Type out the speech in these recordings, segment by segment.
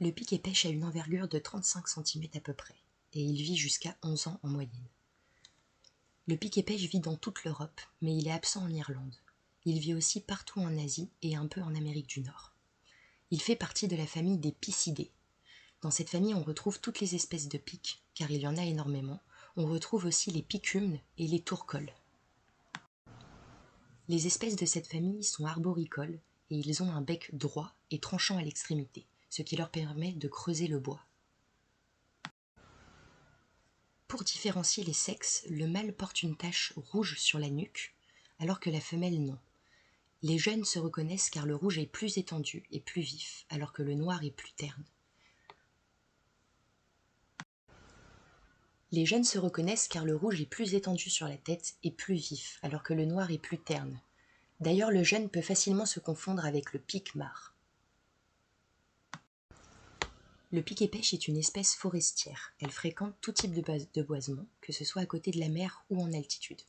Le pic-et-pêche a une envergure de 35 cm à peu près, et il vit jusqu'à 11 ans en moyenne. Le pic-et-pêche vit dans toute l'Europe, mais il est absent en Irlande. Il vit aussi partout en Asie et un peu en Amérique du Nord. Il fait partie de la famille des Piscidés. Dans cette famille, on retrouve toutes les espèces de pics, car il y en a énormément. On retrouve aussi les picumnes et les tourcoles. Les espèces de cette famille sont arboricoles et ils ont un bec droit et tranchant à l'extrémité, ce qui leur permet de creuser le bois. Pour différencier les sexes, le mâle porte une tache rouge sur la nuque, alors que la femelle non. Les jeunes se reconnaissent car le rouge est plus étendu et plus vif, alors que le noir est plus terne. Les jeunes se reconnaissent car le rouge est plus étendu sur la tête et plus vif, alors que le noir est plus terne. D'ailleurs, le jeune peut facilement se confondre avec le pic-mare. Le pic-et-pêche est une espèce forestière. Elle fréquente tout type de boisement, que ce soit à côté de la mer ou en altitude.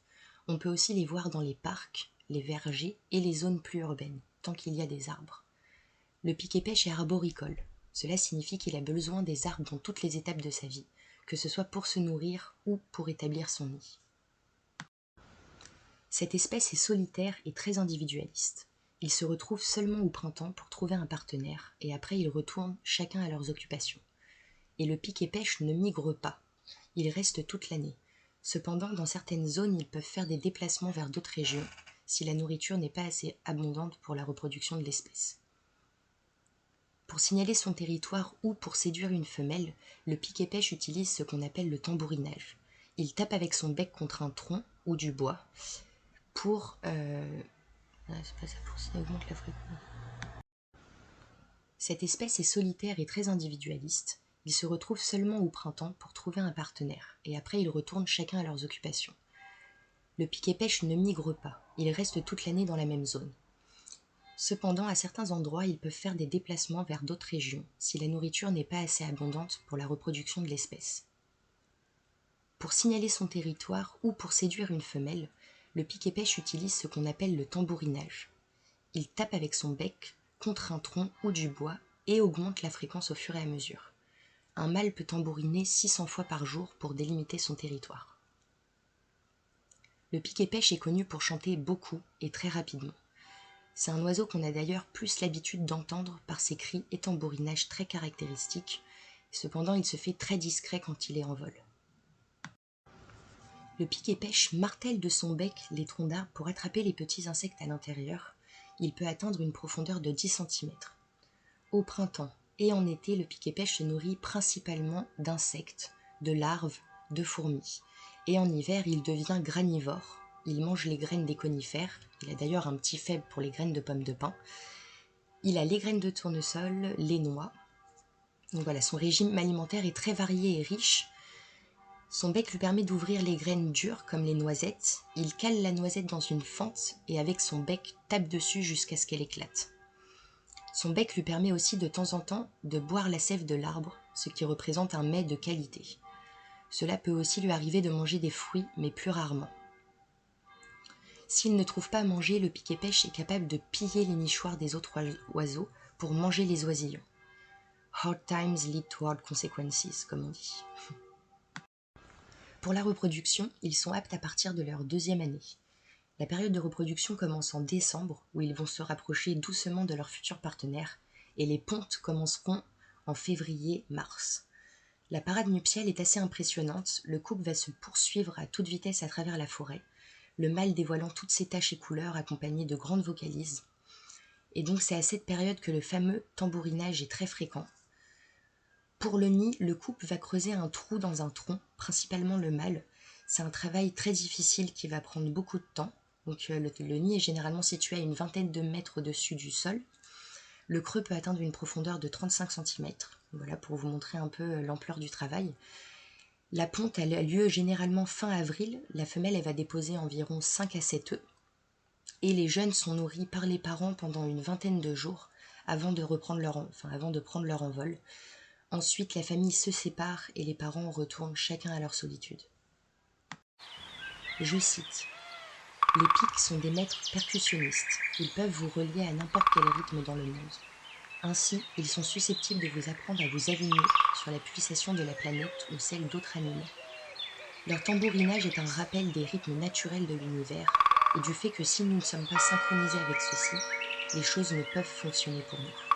On peut aussi les voir dans les parcs, les vergers et les zones plus urbaines, tant qu'il y a des arbres. Le pic-et-pêche est arboricole. Cela signifie qu'il a besoin des arbres dans toutes les étapes de sa vie, que ce soit pour se nourrir ou pour établir son nid. Cette espèce est solitaire et très individualiste. Ils se retrouvent seulement au printemps pour trouver un partenaire et après ils retournent chacun à leurs occupations. Et le pic-et-pêche ne migre pas. Ils restent toute l'année. Cependant, dans certaines zones, ils peuvent faire des déplacements vers d'autres régions si la nourriture n'est pas assez abondante pour la reproduction de l'espèce. Pour signaler son territoire ou pour séduire une femelle, le pic-et-pêche utilise ce qu'on appelle le tambourinage. Il tape avec son bec contre un tronc ou du bois pour... augmente la fréquence. Cette espèce est solitaire et très individualiste. Ils se retrouvent seulement au printemps pour trouver un partenaire, et après ils retournent chacun à leurs occupations. Le pic-et-pêche ne migre pas, il reste toute l'année dans la même zone. Cependant, à certains endroits, ils peuvent faire des déplacements vers d'autres régions, si la nourriture n'est pas assez abondante pour la reproduction de l'espèce. Pour signaler son territoire ou pour séduire une femelle, le pic-et-pêche utilise ce qu'on appelle le tambourinage. Il tape avec son bec contre un tronc ou du bois et augmente la fréquence au fur et à mesure. Un mâle peut tambouriner 600 fois par jour pour délimiter son territoire. Le pic-et-pêche est connu pour chanter beaucoup et très rapidement. C'est un oiseau qu'on a d'ailleurs plus l'habitude d'entendre par ses cris et tambourinages très caractéristiques. Cependant, il se fait très discret quand il est en vol. Le pic-et-pêche martèle de son bec les troncs d'arbres pour attraper les petits insectes à l'intérieur. Il peut atteindre une profondeur de 10 cm. Au printemps et en été, le pic-et-pêche se nourrit principalement d'insectes, de larves, de fourmis. Et en hiver, il devient granivore. Il mange les graines des conifères. Il a d'ailleurs un petit faible pour les graines de pommes de pin. Il a les graines de tournesol, les noix. Donc voilà, son régime alimentaire est très varié et riche. Son bec lui permet d'ouvrir les graines dures comme les noisettes. Il cale la noisette dans une fente et avec son bec tape dessus jusqu'à ce qu'elle éclate. Son bec lui permet aussi de temps en temps de boire la sève de l'arbre, ce qui représente un mets de qualité. Cela peut aussi lui arriver de manger des fruits, mais plus rarement. S'il ne trouve pas à manger, le pic-et-pêche est capable de piller les nichoirs des autres oiseaux pour manger les oisillons. Hard times lead to hard consequences, comme on dit. Pour la reproduction, ils sont aptes à partir de leur 2e année. La période de reproduction commence en décembre, où ils vont se rapprocher doucement de leur futur partenaire, et les pontes commenceront en février-mars. La parade nuptiale est assez impressionnante, le couple va se poursuivre à toute vitesse à travers la forêt, le mâle dévoilant toutes ses taches et couleurs accompagné de grandes vocalises. Et donc c'est à cette période que le fameux tambourinage est très fréquent. Pour le nid, le couple va creuser un trou dans un tronc, principalement le mâle. C'est un travail très difficile qui va prendre beaucoup de temps. Donc le nid est généralement situé à une vingtaine de mètres au-dessus du sol. Le creux peut atteindre une profondeur de 35 cm. Voilà pour vous montrer un peu l'ampleur du travail. La ponte a lieu généralement fin avril. La femelle elle va déposer environ 5 à 7 œufs. Et les jeunes sont nourris par les parents pendant une vingtaine de jours avant de prendre leur envol. Ensuite, la famille se sépare et les parents retournent chacun à leur solitude. Je cite. « Les pics sont des maîtres percussionnistes. Ils peuvent vous relier à n'importe quel rythme dans le monde. Ainsi, ils sont susceptibles de vous apprendre à vous aligner sur la pulsation de la planète ou celle d'autres animaux. Leur tambourinage est un rappel des rythmes naturels de l'univers et du fait que si nous ne sommes pas synchronisés avec ceux-ci, les choses ne peuvent fonctionner pour nous.